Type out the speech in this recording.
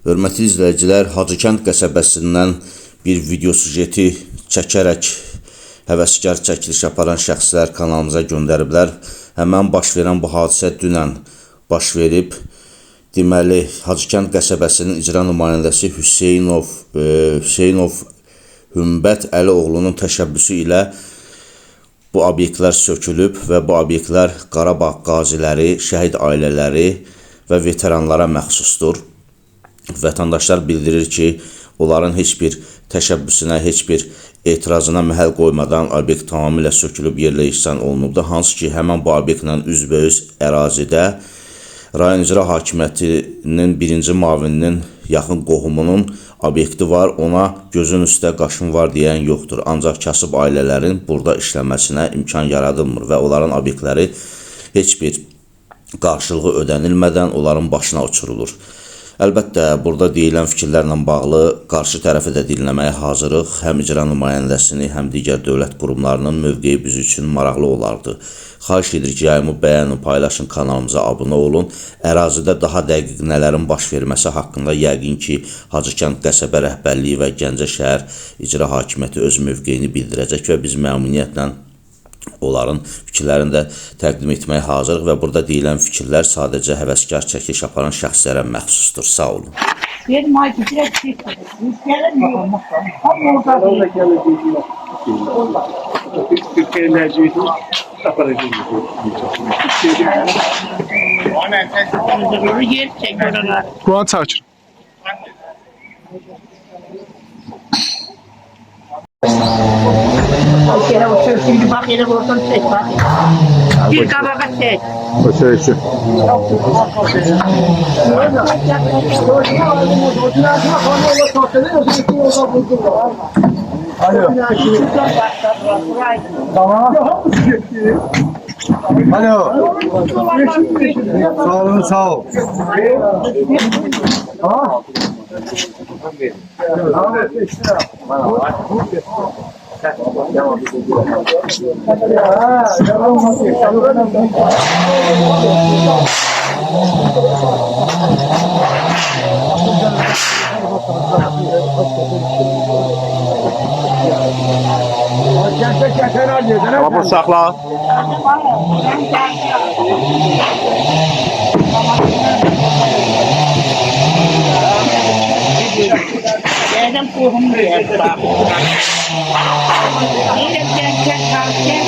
Hörmətli izləyicilər, Hacıkənd qəsəbəsindən bir video sujeti çəkərək həvəskar çəkiliş aparan şəxslər kanalımıza göndəriblər. Həmən baş verən bu hadisə dünən baş verib. Deməli, Hacıkənd qəsəbəsinin icra nümayəndəsi Hüseynov Hümbət Əlioğlunun təşəbbüsü ilə bu obyektlər sökülüb və bu obyektlər Qarabağ qaziləri, şəhid ailələri və veteranlara məxsusdur. Vətəndaşlar bildirir ki, onların heç bir təşəbbüsünə, heç bir etirazına məhəl qoymadan obyekt tamamilə sökülüb yerlə yeksan olunubdur. Hansı ki, həmən bu obyektlə üzbəüz ərazidə rayon icra hakimiyyətinin birinci müavininin yaxın qohumunun obyekti var. Ona gözün üstə qaşın var deyən yoxdur. Ancaq kasıb ailələrin burada işləməsinə imkan yaradılmır və onların obyektləri heç bir qarşılığı ödənilmədən onların başına uçurulur. Əlbəttə, burada deyilən fikirlərlə bağlı qarşı tərəfi də dinləməyə hazırıq. Həm icra nümayəndəsini, həm digər dövlət qurumlarının mövqeyi biz üçün maraqlı olardı. Xahiş edirik ki, yayımı bəyənin, paylaşın, kanalımıza abunə olun. Ərazidə daha dəqiq nələrin baş verməsi haqqında yəqin ki, Hacıkənd qəsəbə rəhbərliyi və Gəncə şəhər icra hakimiyyəti öz mövqeyini bildirəcək və biz məmnuniyyətlə onların fikirlərini də təqdim etməyə hazırıq və burada deyilən fikirlər sadəcə həvəskar çəkiliş aparan şəxslərə məxsusdur. Sağ olun. Kuan saç. Şimdi bak yine buradan çek bak. Bir kabaka çek. O söylesi. Alo. Tamam. Alo. Sağ olun, sağ ol. Ha? Ama sakla. Yerden kurum diye bak. Yerden kalkın.